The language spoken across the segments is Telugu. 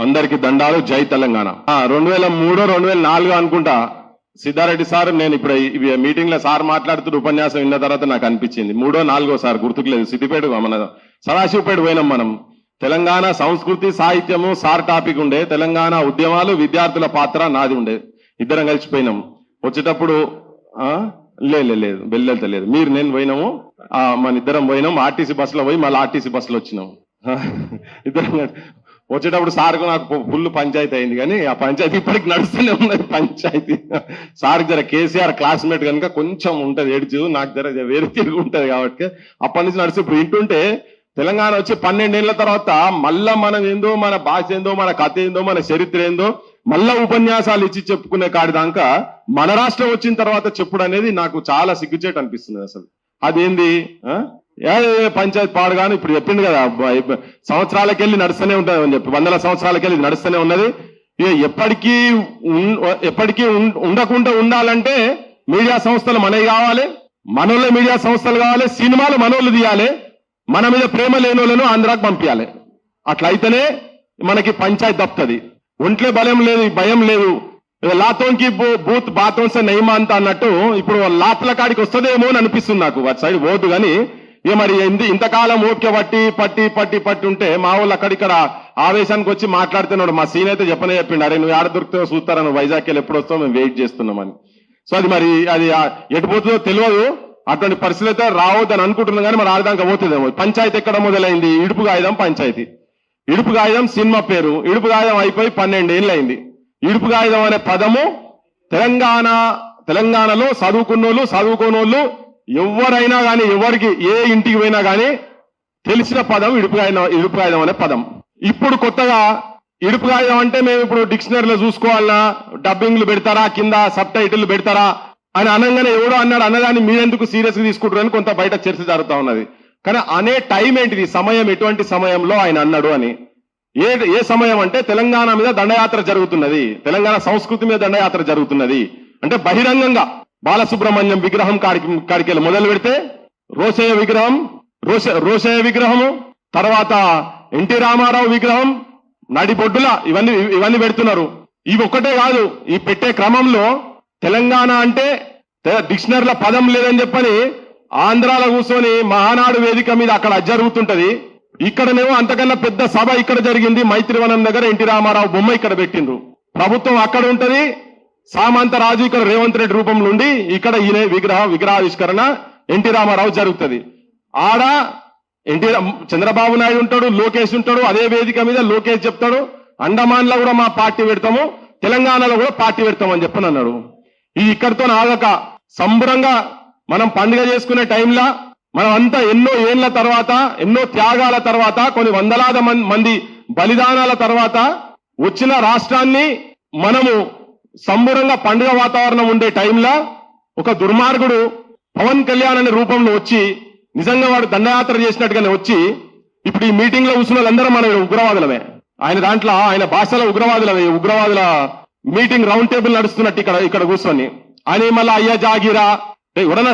అందరికి దండాలు. జై తెలంగాణ. 2003 2004 అనుకుంటా సిద్ధారెడ్డి సార్, నేను ఇప్పుడు మీటింగ్ లో సార్ మాట్లాడుతూ ఉపన్యాసం విన్న తర్వాత నాకు అనిపించింది 3ో 4ో సార్ గుర్తుకులేదు, సిద్దిపేట మన సదాశివపేట పోయినాం మనం. తెలంగాణ సంస్కృతి సాహిత్యము సార్ టాపిక్ ఉండే, తెలంగాణ ఉద్యమాలు విద్యార్థుల పాత్ర నాది ఉండే. ఇద్దరం కలిసిపోయినాం. వచ్చేటప్పుడు లేదు వెళ్ళలేదు, మీరు నేను పోయినాము, మన ఇద్దరం పోయినాం. ఆర్టీసీ బస్సులో పోయి మళ్ళీ ఆర్టీసీ బస్సులో వచ్చినాం. ఇద్దరం వచ్చేటప్పుడు సార్కు నాకు ఫుల్ పంచాయతీ అయింది, కానీ ఆ పంచాయతీ ఇప్పటికి నడుస్తూనే ఉన్నది. పంచాయతీ సార్ జర కేసీఆర్ క్లాస్మేట్ కనుక కొంచెం ఉంటది ఏడ్చు, నాకు జర వేరే తిరిగి ఉంటది కాబట్టి అప్పటి నుంచి నడిచి ఇప్పుడు వింటుంటే తెలంగాణ వచ్చి 12 ఏళ్ల తర్వాత మళ్ళా మనం ఏందో, మన భాష ఏందో, మన కథ ఏందో, మన చరిత్ర ఏందో మళ్ళా ఉపన్యాసాలు ఇచ్చి చెప్పుకునే కాడి దాకా మన రాష్ట్రం వచ్చిన తర్వాత చెప్పుడు అనేది నాకు చాలా సిగ్గుచేటు అనిపిస్తుంది. అసలు అదేంది పంచాయతీ పాడుగాను ఇప్పుడు చెప్పింది కదా, సంవత్సరాలకెళ్ళి నడుస్తూనే ఉంటుంది అని చెప్పి, 100 సంవత్సరాలకెళ్ళి నడుస్తూనే ఉన్నది. ఎప్పటికీ ఉండకుండా ఉండాలంటే మీడియా సంస్థలు మనవి కావాలి, మనోళ్ళే మీడియా సంస్థలు కావాలి, సినిమాలు మనోళ్ళు తీయాలి, మన మీద ప్రేమ లేనోళ్ళను ఆంధ్రాకు పంపించాలి. అట్లయితేనే మనకి పంచాయతీ తప్పుతుంది. ఒంట్లో బలం లేదు, భయం లేదు. లాతోంకి బూత్ బాతోన్సే నయమా అంత అన్నట్టు ఇప్పుడు లాట్ల కాడికి వస్తుందేమో అని అనిపిస్తుంది నాకు. వాటి సైడ్ పోదు కానీ ఇక మరి ఇంతకాలం ఓపిక పట్టి ఉంటే మా వాళ్ళు అక్కడిక్కడ ఆవేశానికి వచ్చి మాట్లాడుతున్నాడు. మా సీన్ అయితే చెప్పిండు, అరే నువ్వు ఆడ దొరుకుతావో చూస్తారా, నువ్వు వైజాగ్ వెళ్ళి ఎప్పుడు వస్తావు, మేము వెయిట్ చేస్తున్నామని. సో అది మరి అది ఎటుపోతుందో తెలియదు. అటువంటి పరిస్థితులు అయితే రావద్దని అనుకుంటున్నాం, కానీ మరి ఆడదాకా పోతుందేమో. పంచాయతీ ఎక్కడ మొదలైంది? ఇడుపు కాగితం పంచాయతీ. ఇడుపు కాగితం సినిమా పేరు. ఇడుపు కాగితం అయిపోయి 12 ఏళ్ళు అయింది. ఇడుపు కాగితం అనే పదము తెలంగాణలో చదువుకోనోళ్ళు ఎవరైనా కానీ, ఎవరికి ఏ ఇంటికి పోయినా కానీ తెలిసిన పదం ఇడుపు కాగితం అనే పదం. ఇప్పుడు కొత్తగా ఇడుపు కాగితం అంటే మేము ఇప్పుడు డిక్షనరీలో చూసుకోవాలన్నా, డబ్బింగ్లు పెడతారా, కింద సబ్ టైటిల్ పెడతారా అని అనగానే ఎవడో అన్నాడు, అన్నదాన్ని మీరెందుకు సీరియస్ గా తీసుకుంటారని కొంత బయట చర్చ జరుగుతా ఉన్నది. కానీ అనే టైం ఏంటిది, సమయం ఎటువంటి సమయంలో ఆయన అన్నాడు అని. ఏ సమయం అంటే తెలంగాణ మీద దండయాత్ర జరుగుతున్నది, తెలంగాణ సంస్కృతి మీద దండయాత్ర జరుగుతున్నది అంటే బహిరంగంగా బాలసుబ్రహ్మణ్యం విగ్రహం కాడికెళ్ళి మొదలు పెడితే రోషయ్య విగ్రహము, తర్వాత ఎన్టీ రామారావు విగ్రహం, నడిబొడ్డుల ఇవన్నీ పెడుతున్నారు. ఇవి ఒక్కటే కాదు, ఈ పెట్టే క్రమంలో తెలంగాణ అంటే డిక్షనరీల పదం లేదని చెప్పని ఆంధ్రాలో కూర్చొని మహానాడు వేదిక మీద అక్కడ జరుగుతుంటది. ఇక్కడనేమో అంతకన్నా పెద్ద సభ ఇక్కడ జరిగింది, మైత్రివనం దగ్గర ఎన్టీ రామారావు బొమ్మ ఇక్కడ పెట్టిండ్రు. ప్రభుత్వం అక్కడ ఉంటది, సామంతరాజు ఇక్కడ రేవంత్ రెడ్డి రూపంలో ఉండి ఇక్కడ ఈయన విగ్రహావిష్కరణ ఎన్టీ రామారావు జరుగుతుంది. ఆడ చంద్రబాబు నాయుడు ఉంటాడు, లోకేష్ ఉంటాడు. అదే వేదిక మీద లోకేష్ చెప్తాడు, అండమాన్ లో కూడా మా పార్టీ పెడతాము, తెలంగాణలో కూడా పార్టీ పెడతామని చెప్పని అన్నాడు. ఇది ఇక్కడితో ఆగక సంబరంగా మనం పండుగ చేసుకునే టైంలో మనం అంతా ఎన్నో ఏళ్ల తర్వాత, ఎన్నో త్యాగాల తర్వాత, కొన్ని వందలాది మంది బలిదానాల తర్వాత వచ్చిన రాష్ట్రాన్ని మనము సంబరంగా పండుగ వాతావరణం ఉండే టైంలో ఒక దుర్మార్గుడు పవన్ కళ్యాణ్ అనే రూపంలో వచ్చి, నిజంగా వాడు దండయాత్ర చేసినట్టుగానే వచ్చి, ఇప్పుడు ఈ మీటింగ్ లో కూర్చున్న వాళ్ళందరూ మన ఉగ్రవాదులమే, ఆయన దాంట్లో ఆయన భాషలో ఉగ్రవాదుల మీటింగ్ రౌండ్ టేబుల్ నడుస్తున్నట్టు ఇక్కడ కూర్చొని అని మళ్ళీ అయ్యా జాగిరా ఎవడన్నా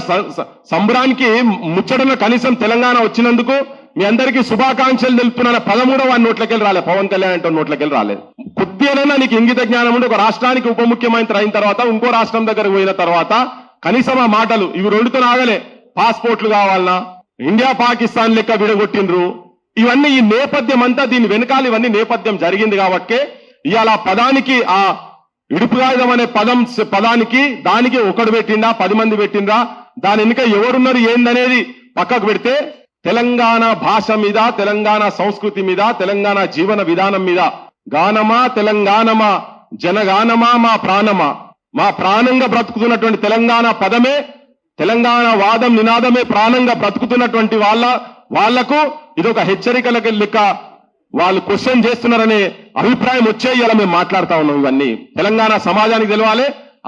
సంబరానికి ముచ్చటన కనీసం తెలంగాణ వచ్చినందుకు మీ అందరికీ శుభాకాంక్షలు తెలుపుతున్న 13వ నోట్లకెళ్ళి రాలేదు, పవన్ కళ్యాణ్ అంటే నోట్లకెళ్ళి రాలేదు. కొద్దిగానైనా నీకు ఇంగిత జ్ఞానం ఉండి ఒక రాష్ట్రానికి ఉప ముఖ్యమంత్రి అయిన తర్వాత ఇంకో రాష్ట్రం దగ్గరకు పోయిన తర్వాత కనీసం ఆ మాటలు ఇవి రెండుతో ఆగలే. పాస్పోర్ట్లు కావాలన్నా, ఇండియా పాకిస్తాన్ లెక్క విడగొట్టిండ్రు. ఇవన్నీ ఈ నేపథ్యం అంతా, దీని వెనకాల ఇవన్నీ నేపథ్యం జరిగింది కాబట్టి ఇవాళ పదానికి, ఆ ఇడుపు కాగితం అనే పదానికి దానికి ఒకడు పెట్టిండా 10 మంది పెట్టిండ్రా, దాని వెనుక ఎవరున్నారు ఏందనేది పక్కకు పెడితే తెలంగాణ భాష మీద, తెలంగాణ సంస్కృతి మీద, తెలంగాణ జీవన విధానం మీద గానమా తెలంగాణమా జనగానమా మా ప్రాణమా, మా ప్రాణంగా బ్రతుకుతున్నటువంటి తెలంగాణ పదమే, తెలంగాణ వాదం నినాదమే ప్రాణంగా బ్రతుకుతున్నటువంటి వాళ్లకు ఇదొక హెచ్చరికలకి లెక్క వాళ్ళు క్వశ్చన్ చేస్తున్నారనే అభిప్రాయం వచ్చే ఇలా మేము మాట్లాడుతా ఉన్నాం. ఇవన్నీ తెలంగాణ సమాజానికి తెలవాలి,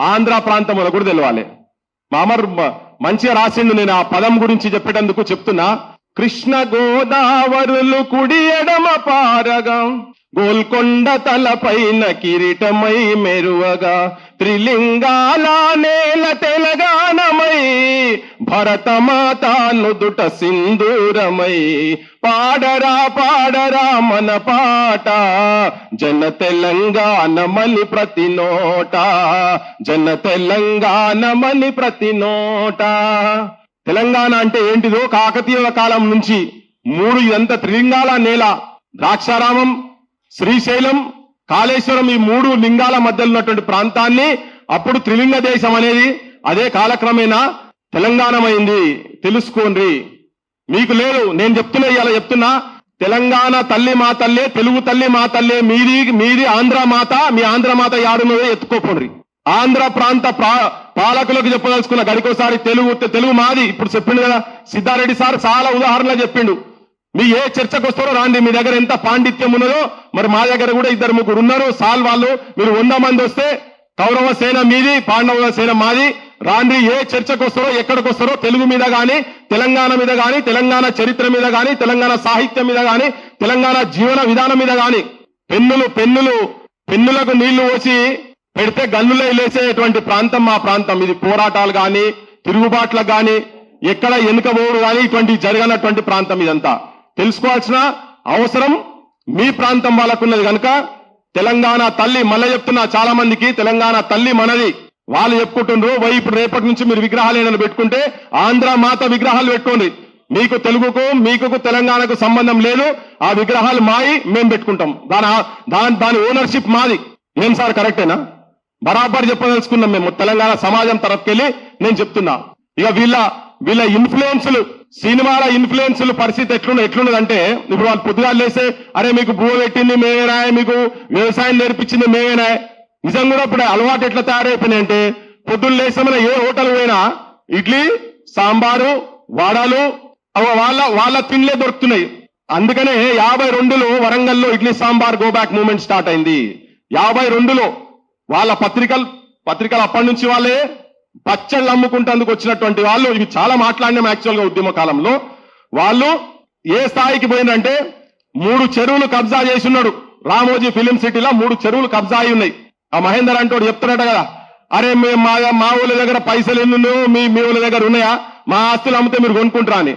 ఆంధ్ర ప్రాంతంలో కూడా తెలవాలి. మా అమర్ మంచిగా రాసిండు, నేను ఆ పదం గురించి చెప్పేటందుకు చెప్తున్నా. కృష్ణ గోదావరులు కుడి ఎడమ పారగా గోల్కొండ తలపైన కిరీటమై మెరువగా త్రిలింగాల నేల తెలంగాణమై భరతమాత నుదుట సింధూరమై పాడరా పాడరా మన పాట జన తెలంగాణమని ప్రతి నోట జన తెలంగాణమని ప్రతి నోట. తెలంగాణ అంటే ఏంటిదో కాకతీయుల కాలం నుంచి ఇదంతా త్రిలింగాల నేల, ద్రాక్షారామం, శ్రీశైలం, కాళేశ్వరం, ఈ 3 లింగాల మధ్యలో ఉన్నటువంటి ప్రాంతాన్ని అప్పుడు త్రిలింగ దేశం అనేది అదే కాలక్రమేణా తెలంగాణమైంది. తెలుసుకోండి, మీకు లేదు, నేను చెప్తున్నా తెలంగాణ తల్లి మా తల్లే, తెలుగు తల్లి మా తల్లే, మీది ఆంధ్ర మాత, మీ ఆంధ్ర మాత యాడున్నదో ఎత్తుకోపోండి. ఆంధ్ర ప్రాంత పాలకులకు చెప్పదలుచుకున్న గడికోసారి తెలుగు మాది. ఇప్పుడు చెప్పిండు కదా సిద్ధారెడ్డి సార్, చాలా ఉదాహరణలు చెప్పిండు. మీ ఏ చర్చకు వస్తారో రాండి, మీ దగ్గర ఎంత పాండిత్యం ఉన్నదో, మరి మా దగ్గర కూడా 2-3 ఉన్నారు సాల్ వాళ్ళు. మీరు 100 మంది వస్తే కౌరవ సేన మీది, పాండవ సేన మాది. రాండి, ఏ చర్చకు వస్తారో ఎక్కడికి వస్తారో, తెలుగు మీద గాని, తెలంగాణ మీద గాని, తెలంగాణ చరిత్ర మీద గాని, తెలంగాణ సాహిత్యం మీద గాని, తెలంగాణ జీవన విధానం మీద గాని. పెన్నులకు నీళ్లు పోసి పెడితే గన్నులే లేసేటువంటి ప్రాంతం మా ప్రాంతం. ఇది పోరాటాలు గాని, తిరుగుబాట్లకు గాని, ఎక్కడ వెనుకబోడు గాని ఇటువంటి జరగనటువంటి ప్రాంతం. ఇదంతా తెలుసుకోవాల్సిన అవసరం మీ ప్రాంతం వాళ్ళకున్నది కనుక తెలంగాణ తల్లి, మళ్ళీ చెప్తున్నా, చాలా మందికి తెలంగాణ తల్లి మనది వాళ్ళు చెప్పుకుంటుండ్రు. ఇప్పుడు రేపటి నుంచి మీరు విగ్రహాలు ఏమైనా పెట్టుకుంటే ఆంధ్ర మాత విగ్రహాలు పెట్టుకోండి. మీకు తెలుగుకు మీకు తెలంగాణకు సంబంధం లేదు. ఆ విగ్రహాలు మాయి, మేము పెట్టుకుంటాం. దాని ఓనర్షిప్ మాది. ఏం సార్ కరెక్టేనా? బరాబర్ చెప్పదలుచుకున్నాం మేము తెలంగాణ సమాజం తరఫుకెళ్ళి. నేను చెప్తున్నా, ఇక వీళ్ళ ఇన్ఫ్లుయెన్స్లు, సినిమాల ఇన్ఫ్లుయెన్స్లు పరిస్థితి ఎట్లున్నదంటే, ఇప్పుడు వాళ్ళు పొద్దుగా లేస్తే అరే మీకు భూ పెట్టింది మేమేనా, మీకు వ్యవసాయం నేర్పించింది మేమేనా. నిజం కూడా ఇప్పుడు అలవాటు ఎట్లా తయారైపోయినాయంటే, పొద్దున్న లేస్తామని ఏ హోటల్ పోయినా ఇడ్లీ సాంబారు వడలు వాళ్ళ తిండ్లే దొరుకుతున్నాయి. అందుకనే 52లో వరంగల్లో idli sambar go back movement start అయింది. 52లో వాళ్ళ పత్రికలు అప్పటి నుంచి వాళ్ళే పచ్చళ్ళు అమ్ముకుంటేందుకు వచ్చినటువంటి వాళ్ళు. ఇవి చాలా మాట్లాడినాం యాక్చువల్ గా ఉద్యమ కాలంలో. వాళ్ళు ఏ స్థాయికి పోయిందంటే 3 చెరువులు కబ్జా చేస్తున్నాడు. రామోజీ ఫిలిం సిటీలో 3 చెరువులు కబ్జా అయి ఉన్నాయి. ఆ మహేందర్ అంటోడు చెప్తున్నాడు కదా, అరే మా ఊళ్ళ దగ్గర పైసలు ఎన్ని ఉన్నాయో మీ ఊళ్ళ దగ్గర ఉన్నాయా, మా ఆస్తులు అమ్మితే మీరు కొనుక్కుంటారా అని.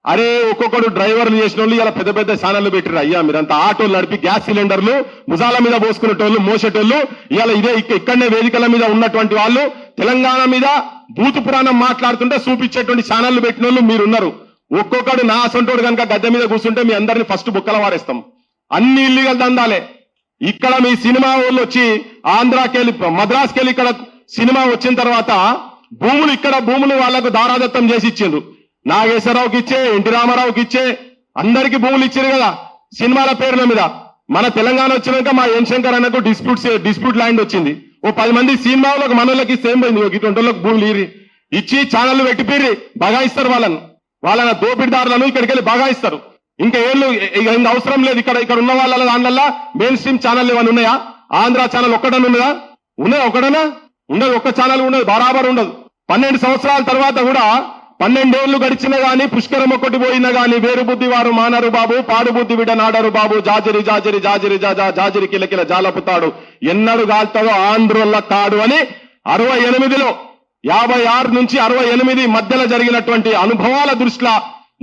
అరే ఒక్కొక్కడు డ్రైవర్లు చేసిన వాళ్ళు ఇలా పెద్ద పెద్ద ఛానళ్లు పెట్టిరు. అయ్యా మీరంతా ఆటోలు నడిపి గ్యాస్ సిలిండర్లు భుజాల మీద పోసుకునేటోళ్ళు, మోసేటోళ్ళు, ఇవాళ ఇక్కడనే వేదికల మీద ఉన్నటువంటి వాళ్ళు తెలంగాణ మీద భూతు పురాణం మాట్లాడుతుంటే చూపించేటువంటి ఛానళ్లు పెట్టిన వాళ్ళు మీరున్నారు. ఒక్కొక్కడు నా అసంటోడు కనుక గద్దె మీద కూర్చుంటే మీ అందరిని ఫస్ట్ బుక్కల వారేస్తాం. అన్ని ఇల్లీగల్ దందాలే. ఇక్కడ మీ సినిమా వాళ్ళు వచ్చి ఆంధ్రాకెళ్ళి మద్రాసుకెళ్ళి ఇక్కడ సినిమా వచ్చిన తర్వాత భూములు వాళ్లకు దారాదత్తం చేసి ఇచ్చిండ్రు. నాగేశ్వరరావుకి ఇచ్చే, ఎన్టీ రామారావుకి ఇచ్చే, అందరికి భూములు ఇచ్చారు కదా సినిమాల పేర్ల మీద. మన తెలంగాణ వచ్చినాక మా ఎన్ శంకర్ అన్నకు డిస్ప్యూట్ ల్యాండ్ వచ్చింది. ఓ 10 మంది సినిమాలకు మనోళ్ళకి సేమ్ పోయింది. ఇటువంటి భూములు ఇచ్చి ఛానళ్లు పెట్టిపోయి బగాయిస్తారు వాళ్ళని దోపిడిదారులను ఇక్కడికి వెళ్ళి బగాయిస్తారు. ఇంకా ఇంకా అవసరం లేదు. ఇక్కడ ఉన్న వాళ్ళ దానివల్ల మెయిన్ స్ట్రీమ్ ఛానల్ ఏమైనా ఉన్నాయా? ఆంధ్ర ఛానల్ ఒక్కడన్నా ఉన్నదా? ఉన్నది ఒకడనా? ఉండదు. ఒక్క ఛానల్ ఉండదు, బరాబర్ ఉండదు. 12 సంవత్సరాల తర్వాత కూడా 12 ఏళ్లు గడిచినా గాని, పుష్కరం ఒకటి పోయినా గాని, వేరు బుద్ధి వారు మానరు బాబు, పాడు బుద్ధి విడ నాడరు బాబు, జాజరి జాజరి జాజరి జాజరి కిలకిల జాలపుతాడు, ఎన్నడు గాల్తాడో ఆంధ్రోళ్ళ కాడు అని 68లో 56 నుంచి 68 మధ్యలో జరిగినటువంటి అనుభవాల దృష్ట్యా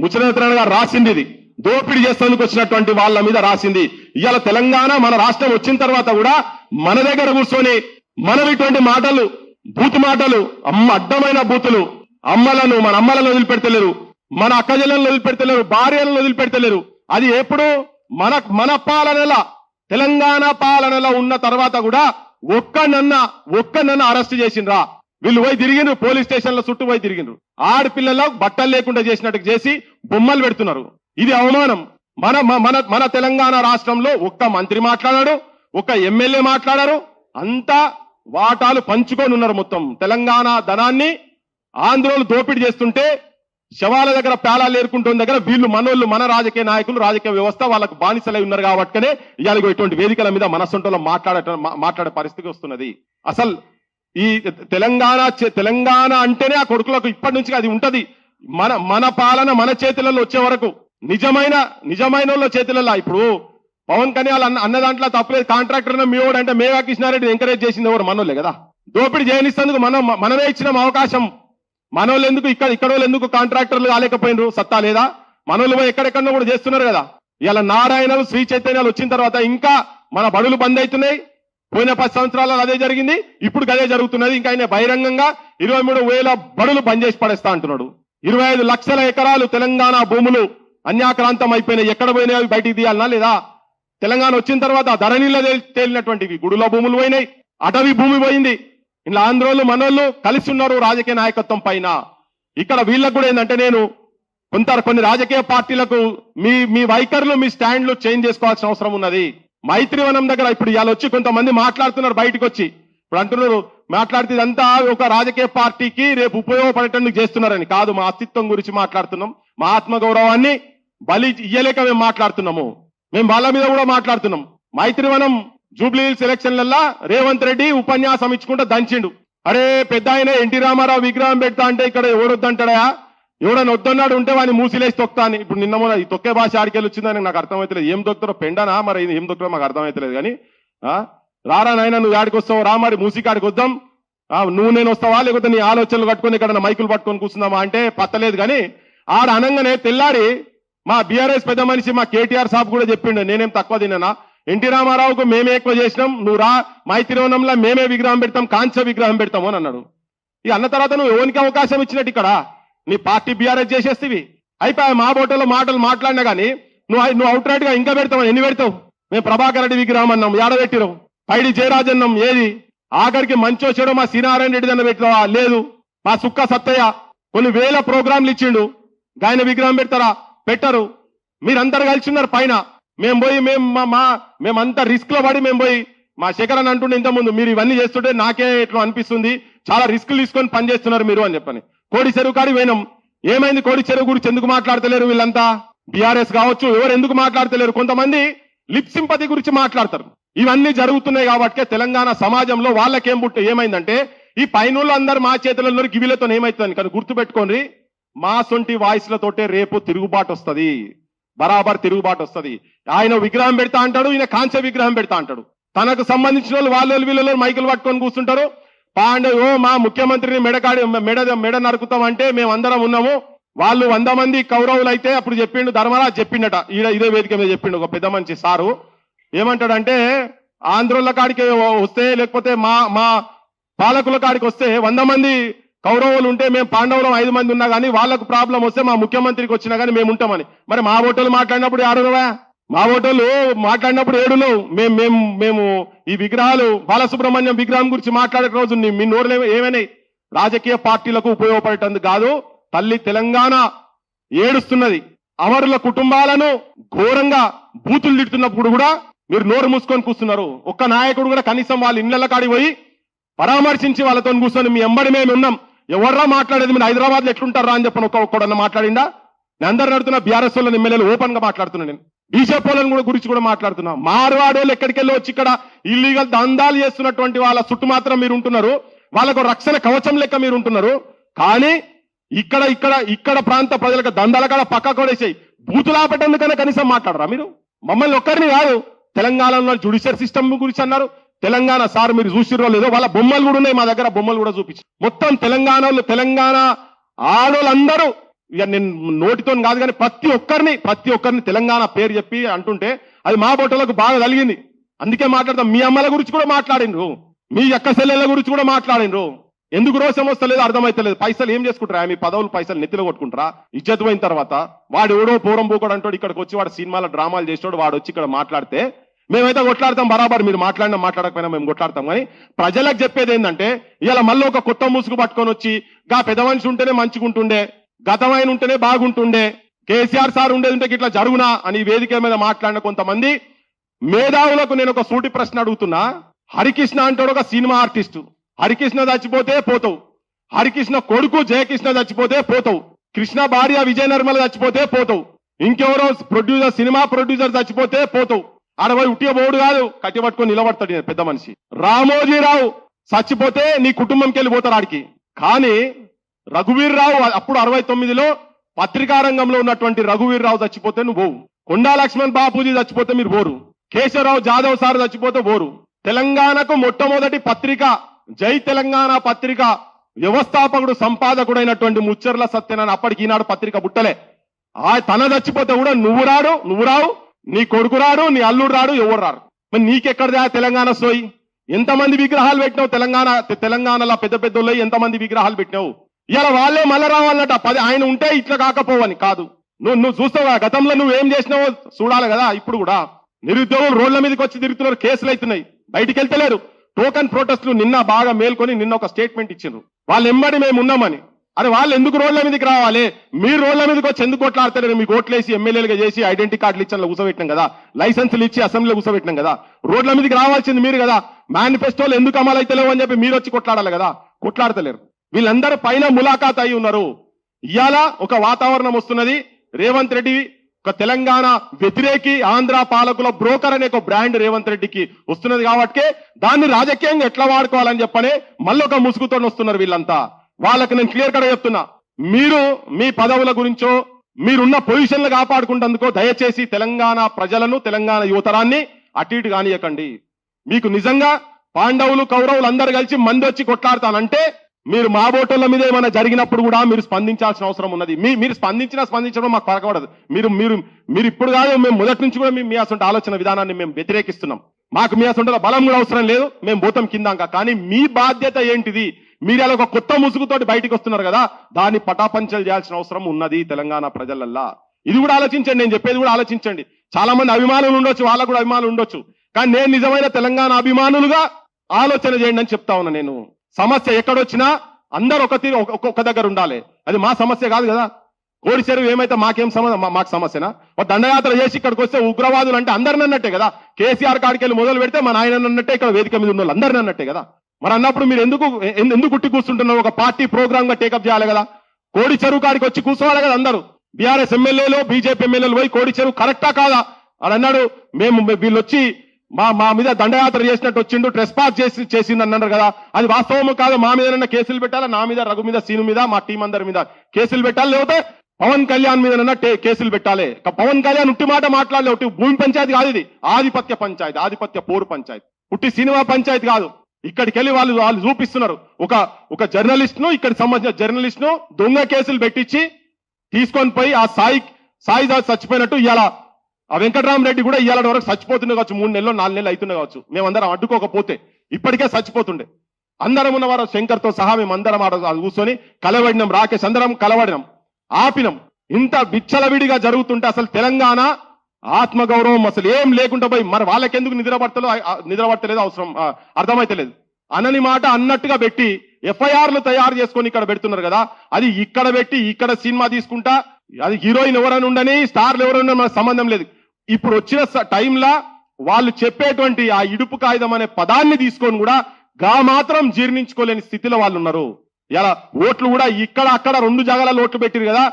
ముచ్చరత్న గారు రాసింది. ఇది దోపిడీ చేసేందుకు వచ్చినటువంటి వాళ్ళ మీద రాసింది. ఇవాళ తెలంగాణ మన రాష్ట్రం వచ్చిన తర్వాత కూడా మన దగ్గర కూర్చొని మనం ఇటువంటి మాటలు, బూతు మాటలు, అడ్డమైన బూతులు, మన అమ్మలను వదిలిపెడతలేరు, మన అక్కజలను వదిలిపెడతలేరు, భార్యలను వదిలిపెడతలేరు. అది ఎప్పుడు మన పాలనలా, తెలంగాణ పాలనలో ఉన్న తర్వాత కూడా ఒక్కనన్నా అరెస్ట్ చేసిండ్రా? వీళ్ళు పోయి తిరిగిండ్రు, పోలీస్ స్టేషన్ల చుట్టూ పోయి తిరిగిండ్రు. ఆడపిల్లలకు బట్టలు లేకుండా చేసినట్టు చేసి బొమ్మలు పెడుతున్నారు. ఇది అవమానం. మన తెలంగాణ రాష్ట్రంలో ఒక్క మంత్రి మాట్లాడాడు, ఒక్క ఎమ్మెల్యే మాట్లాడారు. అంతా వాటాలు పంచుకొని ఉన్నారు. మొత్తం తెలంగాణ ధనాన్ని ఆంధ్రోలు దోపిడీ చేస్తుంటే శవాల దగ్గర పేలాలు ఏరుకుంటున్న దగ్గర వీళ్ళు మనోళ్ళు, మన రాజకీయ నాయకులు, రాజకీయ వ్యవస్థ వాళ్ళకు బానిసలై ఉన్నారు. కాబట్టినే ఇవాళ ఇటువంటి వేదికల మీద మనసొంటలో మాట్లాడే పరిస్థితి వస్తున్నది. అసలు ఈ తెలంగాణ అంటేనే ఆ కొడుకులకు ఇప్పటి నుంచి అది ఉంటది. మన పాలన మన చేతులలో వచ్చే వరకు నిజమైన వాళ్ళ చేతులలో ఇప్పుడు పవన్ కళ్యాణ్ అన్న దాంట్లో తప్పలేదు. కాంట్రాక్టర్ మీవాడు అంటే మేఘా కృష్ణారెడ్డి ఎంకరేజ్ చేసింది ఎవరు? మనోళ్ళే కదా. దోపిడీ చేయనిస్తేందుకు మనమే ఇచ్చిన అవకాశం. మనోళ్ళు ఎందుకు ఇక్కడ వాళ్ళు ఎందుకు కాంట్రాక్టర్లు కాలేకపోయినరు? సత్తా లేదా? మనోళ్ళు పోయి ఎక్కడెక్కడో కూడా చేస్తున్నారు కదా. ఇలా నారాయణలు శ్రీ చైతన్యాలు వచ్చిన తర్వాత ఇంకా మన బడులు బంద్ అవుతున్నాయి. పోయిన 10 సంవత్సరాలలో అదే జరిగింది, ఇప్పుడు అదే జరుగుతున్నది. ఇంకా ఆయన బహిరంగంగా 23,000 బడులు బంద్ చేసి పడేస్తా అంటున్నాడు. 25 లక్షల ఎకరాలు తెలంగాణ భూములు అన్యాక్రాంతం అయిపోయినాయి. ఎక్కడ పోయినాయి? బయటికి తీయాలనా లేదా? తెలంగాణ వచ్చిన తర్వాత ధరణిలో తేలినటువంటివి గుడుల భూములు పోయినాయి, అటవీ భూమి పోయింది. ఇలా ఆంధ్రోళ్ళు మనోళ్ళు కలిసి ఉన్నారు రాజకీయ నాయకత్వం పైన. ఇక్కడ వీళ్ళకు కూడా ఏంటంటే నేను కొన్ని రాజకీయ పార్టీలకు మీ వైఖరులు మీ స్టాండ్లు చేంజ్ చేసుకోవాల్సిన అవసరం ఉన్నది. మైత్రివనం దగ్గర ఇప్పుడు ఇవాళ వచ్చి కొంతమంది మాట్లాడుతున్నారు, బయటకు వచ్చి ఇప్పుడు అంటున్నారు మాట్లాడితే ఇదంతా ఒక రాజకీయ పార్టీకి రేపు ఉపయోగపడేటందుకు చేస్తున్నారని. కాదు, మా అస్తిత్వం గురించి మాట్లాడుతున్నాం. మా ఆత్మగౌరవాన్ని బలి ఇయ్యలేక మేము మాట్లాడుతున్నాము. మేము వాళ్ళ మీద కూడా మాట్లాడుతున్నాం. మైత్రివనం జూబ్లీ హిల్స్ ఎలక్షన్లల్లా రేవంత్ రెడ్డి ఉపన్యాసం ఇచ్చుకుంటూ దంచిండు. అరే పెద్ద ఆయన ఎన్టీ రామారావు విగ్రహం పెడతా అంటే ఇక్కడ ఎవరొద్దంటాడా? ఎవడని వద్దన్నాడు ఉంటే వాడిని మూసిలేసి తొక్తా అని. ఇప్పుడు నిన్న మొన్న ఈ తొక్కే భాష ఆడికెళ్ళి వచ్చిందని నాకు అర్థమవుతలేదు. ఏం దొక్కుతారో పెండనా మరి ఏం దొక్కుతారో మాకు అర్థమవుతలేదు. కానీ రారా నాయన నువ్వు ఆడికి వస్తావు రా, మరి మూసికాడికి వద్దాం, నువ్వు నేను వస్తావా లేకపోతే నీ ఆలోచనలు కట్టుకొని ఇక్కడ మైకులు పట్టుకొని కూర్చుందామా అంటే పత్తలేదు. కానీ ఆడ అనంగానే తెల్లారి మా బీఆర్ఎస్ పెద్ద మనిషి మా కేటీఆర్ సాబ్ కూడా చెప్పిండు, నేనేం తక్కువ తిన్నానా, ఎన్టీ రామారావుకు మేమే ఎక్కువ చేసినాం, నువ్వు రా మైత్రివనంలో మేమే విగ్రహం పెడతాం, కాంస్య విగ్రహం పెడతాము అని అన్నాడు. ఈ అన్న తర్వాత నువ్వు ఎవరికి అవకాశం ఇచ్చినట్టు ఇక్కడ నీ పార్టీ బీఆర్ఎస్ చేసేస్తేవి అయిపోయి మా బోటలో మాటలు మాట్లాడినా కానీ నువ్వు అవుట్ రైట్ గా ఇంకా పెడతావు. ఎన్ని పెడతావు? మేము ప్రభాకర్ రెడ్డి విగ్రహం అన్నాం, ఏడబెట్టిరావు. పైడి జయరాజ్ అన్నాం, ఏది? ఆఖరికి మంచో చెడో మా శ్రీనారాయణ రెడ్డి అన్న పెట్టినావా? లేదు. మా సుక్క సత్తయ్య కొన్ని వేల ప్రోగ్రాంలు ఇచ్చిండు, గాయన విగ్రహం పెడతారా? పెట్టరు. మీరందరు కలిసి ఉన్నారు పైన. మేము పోయి మేమంతా రిస్క్ లో పడి మేము పోయి మా శేఖర్ అని అంటుండే ఇంతకుముందు, మీరు ఇవన్నీ చేస్తుంటే నాకే ఇట్లా అనిపిస్తుంది, చాలా రిస్కులు తీసుకొని పనిచేస్తున్నారు మీరు అని చెప్పని. కోడి చెరువు కాడి పోయినాం. ఏమైంది? కోడి చెరువు గురించి ఎందుకు మాట్లాడతలేరు వీళ్ళంతా? బీఆర్ఎస్ కావచ్చు, ఎవరు ఎందుకు మాట్లాడతలేరు? కొంతమంది లిప్ సింపతి గురించి మాట్లాడతారు. ఇవన్నీ జరుగుతున్నాయి కాబట్టి తెలంగాణ సమాజంలో వాళ్ళకేం ఏమైందంటే ఈ పైనుళ్ళు అందరు మా చేతులలో గివిలతో ఏమైతుంది కానీ గుర్తుపెట్టుకోండి, మా సొంటి వాయిస్లతోటే రేపు తిరుగుబాటు వస్తుంది, బరాబర్ తిరుగుబాటు వస్తుంది. ఆయన విగ్రహం పెడతా అంటాడు, ఈయన కాంస్య విగ్రహం పెడతా అంటాడు. తనకు సంబంధించిన వాళ్ళు వీళ్ళు మైకులు పట్టుకొని కూర్చుంటారు. ఓ మా ముఖ్యమంత్రిని మెడ నరుకుతామంటే మేము అందరం ఉన్నాము. వాళ్ళు 100 మంది కౌరవులు అయితే అప్పుడు చెప్పిండు ధర్మరాజ్ చెప్పిండట, ఇదే వేదిక మీద చెప్పిండు ఒక పెద్ద మంచి సారు. ఏమంటాడంటే ఆంధ్రుల కాడికి వస్తే లేకపోతే మా పాలకుల కాడికి వస్తే 100 మంది కౌరవులు ఉంటే మేము పాండవులం 5 మంది ఉన్నా కానీ వాళ్ళకు ప్రాబ్లం వస్తే మా ముఖ్యమంత్రికి వచ్చినా కానీ మేము ఉంటామని. మరి మా ఓటోలు మాట్లాడినప్పుడు ఆడునవా? మా ఓటోలు మాట్లాడినప్పుడు ఏడులో మేము ఈ విగ్రహాలు బాలసుబ్రహ్మణ్యం విగ్రహం గురించి మాట్లాడే రోజు మీ నోరులు ఏమైనాయి? రాజకీయ పార్టీలకు ఉపయోగపడేటందుకు కాదు. తల్లి తెలంగాణ ఏడుస్తున్నది. అమరుల కుటుంబాలను ఘోరంగా బూతులు తిడుతున్నప్పుడు కూడా మీరు నోరు మూసుకొని కూర్చున్నారు. ఒక్క నాయకుడు కూడా కనీసం వాళ్ళ ఇళ్ల కాడికి పోయి పరామర్శించి వాళ్ళతో కూర్చొని మీ ఎంబడి మేము ఉన్నాం, ఎవర్రా మాట్లాడేది, మీరు హైదరాబాద్ లో ఎట్లుంటారా అని చెప్పని ఒక్కడన్నా మాట్లాడిందా? నేను అందరు నడుతున్నా బీఆర్ఎస్ వాళ్ళని ఎమ్మెల్యేలు ఓపెన్ గా మాట్లాడుతున్నా, నేను బీజేపీ వాళ్ళని కూడా గురించి కూడా మాట్లాడుతున్నా. మార్వాడోళ్ళు ఎక్కడికి వెళ్ళి వచ్చి ఇక్కడ ఇల్లీగల్ దందాలు చేస్తున్నటువంటి వాళ్ళ చుట్టూ మాత్రం మీరు ఉంటున్నారు, వాళ్ళకు రక్షణ కవచం లెక్క మీరు ఉంటున్నారు. కానీ ఇక్కడ ప్రాంత ప్రజలకు దందాల కాడ పక్క కొడేసాయి బూతులాపేటందుకనే కనీసం మాట్లాడరా మీరు? మమ్మల్ని ఒక్కరిని కాదు, తెలంగాణలో జ్యుడిషియల్ సిస్టమ్ గురించి అన్నారు. తెలంగాణ సార్ మీరు చూసిరో లేదో, వాళ్ళ బొమ్మలు కూడా ఉన్నాయి మా దగ్గర, బొమ్మలు కూడా చూపించి మొత్తం తెలంగాణ ఆడోళ్ళందరూ ఇక నేను నోటితో కాదు కానీ ప్రతి ఒక్కరిని తెలంగాణ పేరు చెప్పి అంటుంటే అది మా బొట్టలకు బాగా కలిగింది. అందుకే మాట్లాడతాం. మీ అమ్మల గురించి కూడా మాట్లాడిండ్రు, మీ అక్క చెల్లెళ్ళ గురించి కూడా మాట్లాడిండ్రు. ఎందుకు రోషం వస్తలేదు అర్థమైతలేదు. పైసలు ఏం చేసుకుంటారా? మీ పదవులు పైసలు నెత్తిలో కొట్టుకుంటారా? ఇజ్జత్ పోయిన తర్వాత వాడు ఎవడో పూరం పూకోడు అంటాడు, ఇక్కడికి వచ్చి వాడు సినిమాల డ్రామాలు చేసాడు, వాడు వచ్చి ఇక్కడ మాట్లాడితే మేమైతే కొట్లాడతాం బరాబర్. మీరు మాట్లాడకపోయినా మేము కొట్లాడతాం. కానీ ప్రజలకు చెప్పేది ఏంటంటే ఇవాళ మళ్ళీ ఒక కొత్త ముసుగు పట్టుకొని వచ్చి గా పెద్ద మనిషి ఉంటేనే మంచిగుంటుండే, గతమైన ఉంటేనే బాగుంటుండే, కేసీఆర్ సార్ ఉండేది ఉంటే ఇట్లా జరుగునా అని వేదిక మీద మాట్లాడిన కొంతమంది మేధావులకు నేను ఒక సూటి ప్రశ్న అడుగుతున్నా. హరికృష్ణ అంటాడు ఒక సినిమా ఆర్టిస్టు, హరికృష్ణ చచ్చిపోతే పోతావు, హరికృష్ణ కొడుకు జయకృష్ణ చచ్చిపోతే పోతావు, కృష్ణ భార్య విజయ నిర్మల చచ్చిపోతే పోతావు, ఇంకెవరో సినిమా ప్రొడ్యూసర్ చచ్చిపోతే పోతావు. ఆడపోయి ఉట్టిగా పోడు కాదు, కట్టి పట్టుకొని నిలబడతాడు పెద్ద మనిషి. రామోజీరావు చచ్చిపోతే నీ కుటుంబంకి వెళ్ళిపోతారు ఆడికి. కానీ రఘువీర్రావు అప్పుడు 69లో పత్రికా రంగంలో ఉన్నటువంటి రఘువీర్రావు చచ్చిపోతే నువ్వు పోవు, కొండా లక్ష్మణ్ బాపూజీ చచ్చిపోతే మీరు పోరు, కేశవరావు జాదవ్ సార్ చచ్చిపోతే పోరు. తెలంగాణకు మొట్టమొదటి పత్రిక జై తెలంగాణ పత్రిక వ్యవస్థాపకుడు సంపాదకుడైనటువంటి ముచ్చర్ల సత్యనారాయణ, అప్పటికి ఈనాడు పత్రిక బుట్టలే. తన చచ్చిపోతే కూడా నువ్వు రావు, నీ కొడుకు రాడు, నీ అల్లుడు రాడు, ఎవరు రారు. మరి నీకెక్కడదా తెలంగాణ సోయి? ఎంతమంది విగ్రహాలు పెట్టినావు తెలంగాణలో పెద్ద పెద్దోళ్ళు ఎంతమంది విగ్రహాలు పెట్టినావు? ఇలా వాళ్ళే మళ్ళా రావాలన్నట. ఆయన ఉంటే ఇట్లా కాకపోవని కాదు. నువ్వు చూస్తావు గతంలో నువ్వేం చేసినావో చూడాలి కదా. ఇప్పుడు కూడా నిరుద్యోగులు రోడ్ల మీదకి వచ్చి తిరుగుతున్నారు, కేసులు అవుతున్నాయి, బయటికి వెళ్తలేరు. టోకన్ ప్రొటెస్టులు నిన్న బాగా మేల్కొని నిన్న ఒక స్టేట్మెంట్ ఇచ్చిండ్రు, వాళ్ళు ఎంబడి మేము ఉన్నామని. అరే వాళ్ళు ఎందుకు రోడ్ల మీదకి రావాలి? మీరు రోడ్ల మీదకి వచ్చి ఎందుకు కొట్లాడతారు? మీకు ఓట్లేసి ఎమ్మెల్యేలుగా చేసి ఐడెంటిటీ కార్డులు ఇచ్చి కూర్చోబెట్టినాం కదా, లైసెన్సులు ఇచ్చి అసెంబ్లీలో కూర్చోబెట్టినాం కదా. రోడ్ల మీదకి రావాల్సింది మీరు కదా. మేనిఫెస్టోలు ఎందుకు అమలు అయితలేవు అని చెప్పి మీరు వచ్చి కొట్లాడాలి కదా, కొట్లాడతలేరు. వీళ్ళందరూ పైన ములాఖాత్ అయి ఉన్నారు. ఇవాళ ఒక వాతావరణం వస్తున్నది. రేవంత్ రెడ్డి ఒక తెలంగాణ వ్యతిరేకి, ఆంధ్ర పాలకుల బ్రోకర్ అనే ఒక బ్రాండ్ రేవంత్ రెడ్డికి వస్తున్నది కాబట్టి దాన్ని రాజకీయంగా ఎట్లా వాడుకోవాలని చెప్పని మళ్ళీ ఒక ముసుగుతో వస్తున్నారు వీళ్ళంతా. వాళ్ళకి నేను క్లియర్ కట్ చెప్తున్నా, మీరు మీ పదవుల గురించో మీరున్న పొజిషన్లు కాపాడుకుంటందుకో దయచేసి తెలంగాణ ప్రజలను, తెలంగాణ యువతరాన్ని అటు ఇటు కానియకండి. మీకు నిజంగా పాండవులు కౌరవులు అందరు కలిసి మంది వచ్చి కొట్లాడతానంటే మీరు మా బోటోళ్ళ మీద ఏమైనా జరిగినప్పుడు కూడా మీరు స్పందించాల్సిన అవసరం ఉన్నది. మీరు స్పందించడం మాకు పరకపడదు. మీరు ఇప్పుడు కాదు, మేము మొదటి నుంచి కూడా మీ అసలు ఆలోచన విధానాన్ని మేము వ్యతిరేకిస్తున్నాం. మాకు మీ అసలు బలం కూడా అవసరం లేదు, మేము పోతాం కిందాక. కానీ మీ బాధ్యత ఏంటిది? మీరు అలా ఒక కొత్త ముసుగుతోటి బయటికి వస్తున్నారు కదా, దాన్ని పటాపంచలు చేయాల్సిన అవసరం ఉన్నది తెలంగాణ ప్రజలల్లా. ఇది కూడా ఆలోచించండి, నేను చెప్పేది కూడా ఆలోచించండి. చాలా మంది అభిమానులు ఉండొచ్చు, వాళ్ళకు కూడా అభిమానులు ఉండొచ్చు, కానీ నేను నిజమైన తెలంగాణ అభిమానులుగా ఆలోచన చేయండి అని చెప్తా ఉన్నా. నేను సమస్య ఎక్కడొచ్చినా అందరు ఒక దగ్గర ఉండాలి. అది మా సమస్య కాదు కదా. కోడి చెరువు ఏమైతే మాకు సమస్యనా? దండయాత్ర చేసి ఇక్కడికి వస్తే ఉగ్రవాదులు అంటే అందరిని అన్నట్టే కదా. కేసీఆర్ కాడికి వెళ్ళి మొదలు పెడితే మా నాయన అన్నట్టే, ఇక్కడ వేదిక మీద ఉన్న వాళ్ళు అందరిని అన్నట్టే కదా. మరి అన్నప్పుడు మీరు ఎందుకు గుట్టి కూర్చుంటున్నారు? ఒక పార్టీ ప్రోగ్రామ్ గా టేకప్ చేయాలి కదా. కోడి చెరువు కాడికి వచ్చి కూర్చోవాలి కదా అందరూ. బీఆర్ఎస్ ఎమ్మెల్యేలు, బీజేపీ ఎమ్మెల్యేలు పోయి కోడి చెరువు కరెక్టా కాదా అని అన్నాడు. వీళ్ళు వచ్చి మా మీద దండయాత్ర చేసినట్టు వచ్చిండు, ట్రెస్ పాస్ చేసింది అన్నారు కదా. అది వాస్తవము కాదు. మా మీద కేసులు పెట్టాలి, నా మీద, రఘు మీద, సీను మీద, మా టీం అందరి మీద కేసులు పెట్టాలి. లేకపోతే పవన్ కళ్యాణ్ మీద కేసులు పెట్టాలి. పవన్ కళ్యాణ్ ఉట్టి మాట మాట్లాడలే. ఒకటి భూమి పంచాయతీ కాదు, ఇది ఆధిపత్య పంచాయతీ, ఆధిపత్య పోరు పంచాయతీ, ఉట్టి సినిమా పంచాయతీ కాదు. ఇక్కడికి వెళ్ళి వాళ్ళు చూపిస్తున్నారు. ఒక జర్నలిస్ట్ ను, ఇక్కడికి సంబంధించిన జర్నలిస్ట్ ను దొంగ కేసులు పెట్టించి తీసుకొని పోయి ఆ సాయి చచ్చిపోయినట్టు ఇవాళ ఆ వెంకటరామరెడ్డి కూడా ఇవాళ వరకు చచ్చిపోతుండే కావచ్చు. 3 నెలలు 4 నెలలు అవుతుండే కావచ్చు. మేమందరం అడ్డుకోకపోతే ఇప్పటికే చచ్చిపోతుండే. అందరం ఉన్నవారు శంకర్తో సహా మేమందరం కూర్చొని కలవడినాం, రాకేష్ అందరం కలవడినాం, ఆపినాం. ఇంత విచ్చలవిడిగా జరుగుతుంటే అసలు తెలంగాణ ఆత్మగౌరవం అసలు ఏం లేకుండా పోయి మరి వాళ్ళకెందుకు నిద్రపట్టలేదు అవసరం అర్థమైతలేదు. అనని మాట అన్నట్టుగా పెట్టి ఎఫ్ఐఆర్లు తయారు చేసుకొని ఇక్కడ పెడుతున్నారు కదా. అది ఇక్కడ పెట్టి ఇక్కడ సినిమా తీసుకుంటా, అది హీరోయిన్ ఎవరైనా ఉండని, స్టార్లు ఎవరైనా మనకు సంబంధం లేదు. ఇప్పుడు వచ్చిన టైంలా వాళ్ళు చెప్పేటువంటి ఆ ఇడుపు కాగితం అనే పదాన్ని తీసుకొని కూడా మాత్రం జీర్ణించుకోలేని స్థితిలో వాళ్ళు ఉన్నారు. ఇలా ఓట్లు కూడా ఇక్కడ అక్కడ 2 జాగాలలో ఓట్లు పెట్టిరు కదా.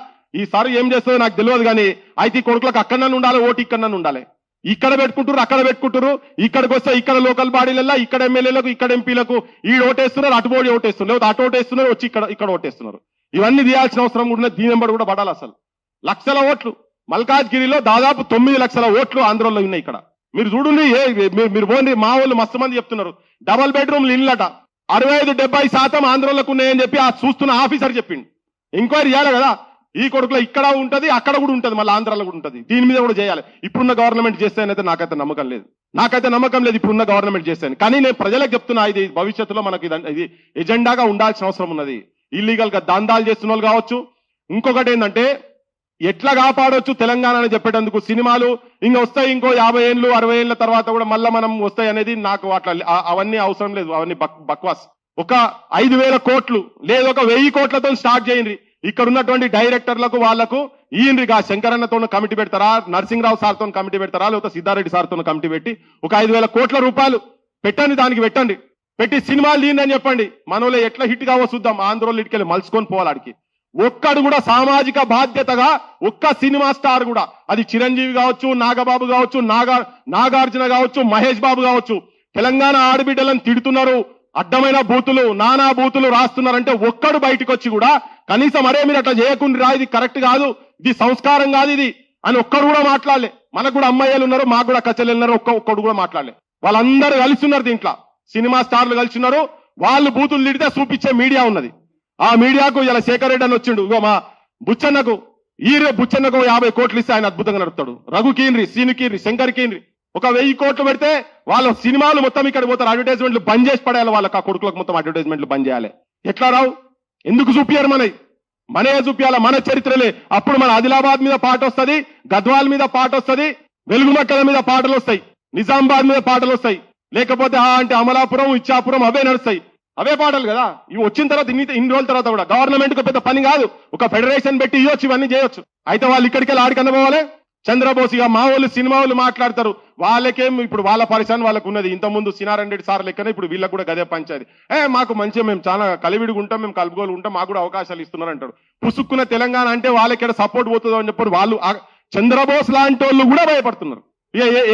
ఈసారి ఏం చేస్తుందో నాకు తెలియదు, కానీ అయితే కొడుకులకు అక్కడనే ఉండాలి, ఓటు ఇక్కడనే ఉండాలి. ఇక్కడ పెట్టుకుంటారు, అక్కడ పెట్టుకుంటారు. ఇక్కడికి వస్తే ఇక్కడ లోకల్ బాడీలలో, ఇక్కడ ఎమ్మెల్యేలకు, ఇక్కడ ఎంపీలకు ఈ ఓటేస్తున్నారు, అటు బోడి ఓటేస్తున్నారు, లేకపోతే అటు ఓటేస్తున్నారు, వచ్చి ఇక్కడ ఓటేస్తున్నారు. ఇవన్నీ తీయాల్సిన అవసరం కూడా దీని వెంబడి కూడా పడాలి. అసలు లక్షల ఓట్లు మల్కాజ్గిరిలో దాదాపు 9 లక్షల ఓట్లు ఆంధ్రలో ఉన్నాయి. ఇక్కడ మీరు చూడండి, మీరు పోండి, మా వాళ్ళు మస్తు మంది చెప్తున్నారు డబల్ బెడ్రూమ్లు ఇళ్ళట 65-70% ఆంధ్రలోకి ఉన్నాయని చెప్పి ఆ చూస్తున్న ఆఫీసర్ చెప్పిండు. ఎంక్వైరీ చేయాలి కదా. ఈ కొడుకులో ఇక్కడ ఉంటది, అక్కడ కూడా ఉంటది, మళ్ళీ ఆంధ్రాలో కూడా ఉంటది. దీని మీద కూడా చేయాలి. ఇప్పుడున్న గవర్నమెంట్ చేస్తానైతే నాకైతే నమ్మకం లేదు. ఇప్పుడున్న గవర్నమెంట్ చేస్తాను, కానీ నేను ప్రజలకు చెప్తున్నా, ఇది భవిష్యత్తులో మనకి ఇది ఎజెండాగా ఉండాల్సిన అవసరం ఉన్నది. ఇల్లీగల్ గా దందాలు చేస్తున్న వాళ్ళు కావచ్చు. ఇంకొకటి ఏంటంటే ఎట్లా కాపాడొచ్చు తెలంగాణ అని చెప్పేటందుకు సినిమాలు ఇంకా వస్తాయి, ఇంకో 50 ఏళ్ళు 60 ఏళ్ల తర్వాత కూడా మళ్ళీ మనం వస్తాయి అనేది నాకు అవన్నీ అవసరం లేదు. అవన్నీ బక్వాస్. ఒక 5,000 కోట్లు లేదు, ఒక 1000 కోట్లతో స్టార్ట్ చేయండి. ఇక్కడ ఉన్నటువంటి డైరెక్టర్లకు వాళ్ళకు ఈయనగా శంకరన్నతో కమిటీ పెడతారా, నరసింహరావు సార్తో కమిటీ పెడతారా, లేకపోతే సిద్ధారెడ్డి సార్తో కమిటీ పెట్టి ఒక 5,000 కోట్ల రూపాయలు పెట్టండి, దానికి పెట్టి సినిమాలు తీయండి చెప్పండి. మనోళ్ళే ఎట్లా హిట్ కావో చూద్దాం. ఆంధ్రోళ్ళు ఇటుకెళ్ళి మలుచుకొని పోవాలి. ఆడికి ఒక్కడు కూడా సామాజిక బాధ్యతగా ఒక్క సినిమా స్టార్ కూడా, అది చిరంజీవి కావచ్చు, నాగబాబు కావచ్చు, నాగార్జున కావచ్చు, మహేష్ బాబు కావచ్చు, తెలంగాణ ఆడబిడ్డలను తిడుతున్నారు, అడ్డమైన బూతులు, నానా బూతులు రాస్తున్నారంటే ఒక్కడు బయటకు వచ్చి కూడా కనీసం అరే మీరు అట్లా చేయకుండా ఇది కరెక్ట్ కాదు, ఇది సంస్కారం కాదు ఇది అని ఒక్కడు కూడా మాట్లాడలే. మనకు కూడా అమ్మాయిలు ఉన్నారు, మాకు కూడా కచ్చలు ఉన్నారు, ఒక్కడు కూడా మాట్లాడలే. వాళ్ళందరూ కలిసి ఉన్నారు దీంట్లో, సినిమా స్టార్లు కలిసి ఉన్నారు. వాళ్ళు బూతులు తిడితే చూపించే మీడియా ఉన్నది. ఆ మీడియాకు ఇలా శేఖర్ రెడ్డి అని వచ్చిండు, ఇగో మా బుచ్చన్నకు బుచ్చన్నకు 50 కోట్లు ఇస్తే ఆయన అద్భుతంగా నడుపుతాడు. రఘు కీన్రి, సీను కీన్రి, శంకర్ కీన్రి ఒక 1000 కోట్లు పెడితే వాళ్ళ సినిమాలు మొత్తం ఇక్కడ పోతారు. అడ్వర్టైజ్మెంట్లు బంద్ చేసి పడేయాలి, వాళ్ళకి ఆ కొడుకులకు మొత్తం అడ్వర్టైజ్మెంట్లు బంద్ చేయాలి. ఎట్లా రావు? ఎందుకు చూపియారు? మనే చూపియాల, మన చరిత్రలే. అప్పుడు మన ఆదిలాబాద్ మీద పాట వస్తుంది, గద్వాల్ మీద పాట వస్తుంది, వెలుగుమట్టల మీద పాటలు వస్తాయి, నిజామాబాద్ మీద పాటలు వస్తాయి, లేకపోతే అంటే అమలాపురం, ఇచ్చాపురం అవే నడుస్తాయి, అవే పాటలు కదా. ఇవి వచ్చిన తర్వాత ఇన్ని రోజుల తర్వాత కూడా గవర్నమెంట్ కు పెద్ద పని కాదు, ఒక ఫెడరేషన్ పెట్టి ఇవ్వచ్చు, ఇవన్నీ చేయొచ్చు. అయితే వాళ్ళు ఇక్కడికి వెళ్ళి ఆడికన్నా పోవాలి. చంద్రబోసిగా మా వాళ్ళు సినిమా వాళ్ళు మాట్లాడతారు, వాళ్ళకేం ఇప్పుడు వాళ్ళ పరిశాన్ వాళ్ళకు ఉన్నది. ఇంతకుముందు సినారాయణ రెడ్డి సార్ లెక్కనే ఇప్పుడు వీళ్ళకి కూడా గదే పంచాది. మాకు మంచిగా మేము చాలా కలివిడిగా ఉంటాం, మేము కలుపుకోలు ఉంటాం, మాకు కూడా అవకాశాలు ఇస్తున్నారు అంటారు. పుసుక్కున్న తెలంగాణ అంటే వాళ్ళకి సపోర్ట్ పోతుందో అని చెప్పి వాళ్ళు చంద్రబోస్ లాంటి వాళ్ళు కూడా భయపడుతున్నారు.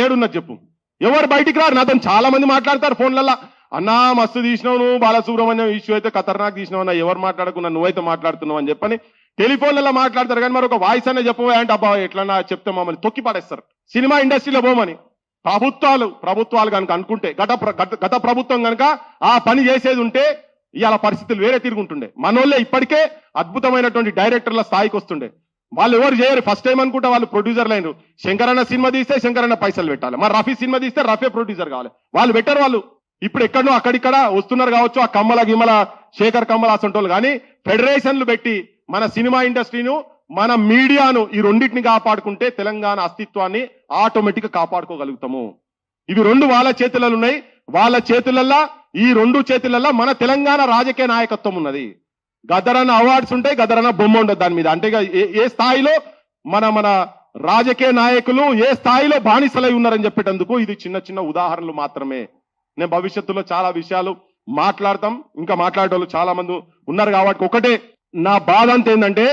ఏడున్నది చెప్పు, ఎవరు బయటికి రారు. నాతో చాలా మంది మాట్లాడతారు ఫోన్లలో, అన్నా మస్తు తీసినావు నువ్వు, బాలసుబ్రహ్మణ్యం ఇష్యూ అయితే ఖతర్నాక్ తీసినావు అన్న, ఎవరు మాట్లాడకున్నా నువ్వైతే మాట్లాడుతున్నావు అని చెప్పని టెలిఫోన్లలో మాట్లాడతారు. కానీ మరి ఒక వాయిస్ అనే చెప్పబోయే అంటే అబ్బా ఎట్లన్నా చెప్తే మమ్మల్ని తొక్కి పడేస్తారు. సినిమా ఇండస్ట్రీలో పోమని ప్రభుత్వాలు కనుక అనుకుంటే, గత ప్రభుత్వం కనుక ఆ పని చేసేది ఉంటే ఇవాళ పరిస్థితులు వేరే తిరుగుంటుండే. మనోళ్ళే ఇప్పటికే అద్భుతమైనటువంటి డైరెక్టర్ల స్థాయికి వస్తుండే. వాళ్ళు ఎవరు చేయరు, ఫస్ట్ టైం అనుకుంటా వాళ్ళు ప్రొడ్యూసర్లు అయినారు. శంకరన్న సినిమా తీస్తే శంకరన్న పైసలు పెట్టాలి, మరి రఫీ సినిమా తీస్తే రఫే ప్రొడ్యూసర్ కావాలి. వాళ్ళు పెట్టారు. వాళ్ళు ఇప్పుడు ఎక్కడో అక్కడిక్కడ వస్తున్నారు కావచ్చు, ఆ కమ్మల గిమ్మల శేఖర్ కమ్మల అసంటోళ్ళు. కానీ ఫెడరేషన్లు పెట్టి మన సినిమా ఇండస్ట్రీను, మన మీడియాను, ఈ రెండింటిని కాపాడుకుంటే తెలంగాణ అస్తిత్వాన్ని ఆటోమేటిక్ గా కాపాడుకోగలుగుతాము. ఇవి రెండు వాళ్ళ చేతులలో ఉన్నాయి. వాళ్ళ చేతులల్లా, ఈ రెండు చేతులల్లా మన తెలంగాణ రాజకీయ నాయకత్వం ఉన్నది. గదరన్న అవార్డ్స్ ఉంటాయి, గదరన్న బొమ్మ ఉండదు దాని మీద. అంటే ఏ స్థాయిలో మన రాజకీయ నాయకులు ఏ స్థాయిలో బానిసలై ఉన్నారని చెప్పేటందుకు ఇది చిన్న చిన్న ఉదాహరణలు మాత్రమే. నేను భవిష్యత్తులో చాలా విషయాలు మాట్లాడతాం, ఇంకా మాట్లాడేటోళ్ళు చాలా మంది ఉన్నారు. కాబట్టి ఒకటే నా బాధ అంత ఏంటంటే,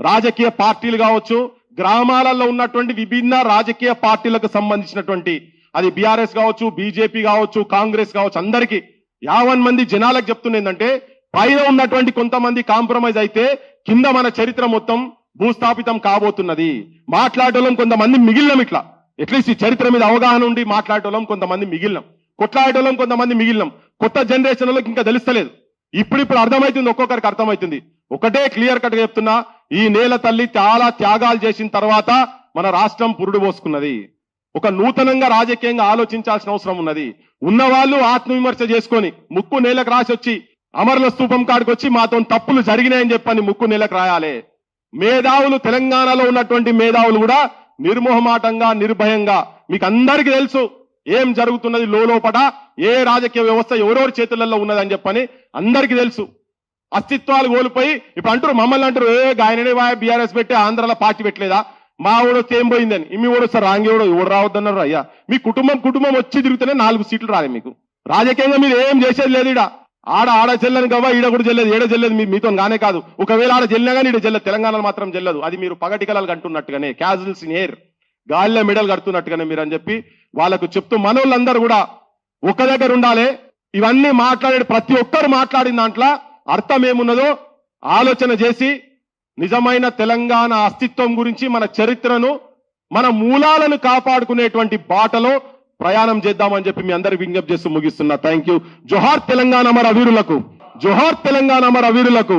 రాజకీయ పార్టీలు కావచ్చు, గ్రామాలలో ఉన్నటువంటి విభిన్న రాజకీయ పార్టీలకు సంబంధించినటువంటి, అది బీఆర్ఎస్ కావచ్చు, బీజేపీ కావచ్చు, కాంగ్రెస్ కావచ్చు, అందరికీ 50 మంది జనాలకు చెప్తున్నా ఏంటంటే, పైన ఉన్నటువంటి కొంతమంది కాంప్రమైజ్ అయితే కింద మన చరిత్ర మొత్తం భూస్థాపితం కాబోతున్నది. మాట్లాడటం కొంతమంది మిగిలినం, ఇట్లా అట్లీస్ట్ ఈ చరిత్ర మీద అవగాహన ఉండి మాట్లాడటం కొంతమంది మిగిలినం, కొట్లాడటం కొంతమంది మిగిలినం. కొత్త జనరేషన్ వాళ్ళకి ఇంకా తెలుస్తలేదు. ఇప్పుడు అర్థమవుతుంది, ఒక్కొక్కరికి అర్థమవుతుంది. ఒకటే క్లియర్ కట్ గా చెప్తున్నా, ఈ నేల తల్లి చాలా త్యాగాలు చేసిన తర్వాత మన రాష్ట్రం పురుడు పోసుకున్నది. ఒక నూతనంగా రాజకీయంగా ఆలోచించాల్సిన అవసరం ఉన్నది. ఉన్నవాళ్ళు ఆత్మవిమర్శ చేసుకొని ముక్కు నేలకు రాసి వచ్చి అమరుల స్తూపం కాడికి వచ్చి మాతో తప్పులు జరిగినాయని చెప్పని ముక్కు నేలకు రాయాలి. మేధావులు, తెలంగాణలో ఉన్నటువంటి మేధావులు కూడా నిర్మోహమాటంగా, నిర్భయంగా, మీకు అందరికీ తెలుసు ఏం జరుగుతున్నది లోపట, ఏ రాజకీయ వ్యవస్థ ఎవరెవరి చేతులలో ఉన్నదని చెప్పని అందరికీ తెలుసు. అస్తిత్వాలు కోల్పోయి ఇప్పుడు అంటారు, మమ్మల్ని అంటారు, గాయననే బీఆర్ఎస్ పెట్టి ఆంధ్రాలో పార్టీ పెట్టలేదా, మా ఊడో తేం పోయిందని. ఇమ్మి కూడా వస్తారు, రాంగేవాడు ఎవడు రావద్దన్నారు. అయ్యా మీ కుటుంబం వచ్చి తిరుగుతూనే 4 సీట్లు రాలే మీకు. రాజకీయంగా మీరు ఏం చేసేది లేదు. ఆడ చెల్లని గవ్వ, ఈడ కూడా చెల్లదు, ఏడ చెల్లదు. మీతో గానే కాదు, ఒకవేళ ఆడ చెల్లినా కానీ ఈడ చెల్లదు, తెలంగాణలో మాత్రం చెల్లదు. అది మీరు పగటికలాలు కంటున్నట్టుగానే, క్యాజువల్స్ ఇన్ ఎయిర్, గాలిలో మెడల్ కడుతున్నట్టుగానే మీరు అని చెప్పి వాళ్ళకు చెప్తూ, మనోళ్ళందరూ కూడా ఒక దగ్గర ఉండాలి. ఇవన్నీ మాట్లాడే ప్రతి ఒక్కరు మాట్లాడిన దాంట్లో అర్థం ఏమున్నదో ఆలోచన చేసి నిజమైన తెలంగాణ అస్తిత్వం గురించి, మన చరిత్రను, మన మూలాలను కాపాడుకునేటువంటి బాటలో ప్రయాణం చేద్దామని చెప్పి మీ అందరికి విజ్ఞప్తి చేస్తూ ముగిస్తున్నా. Thank you. జోహార్ తెలంగాణ అమర వీరులకు, జోహార్ తెలంగాణ అమర వీరులకు.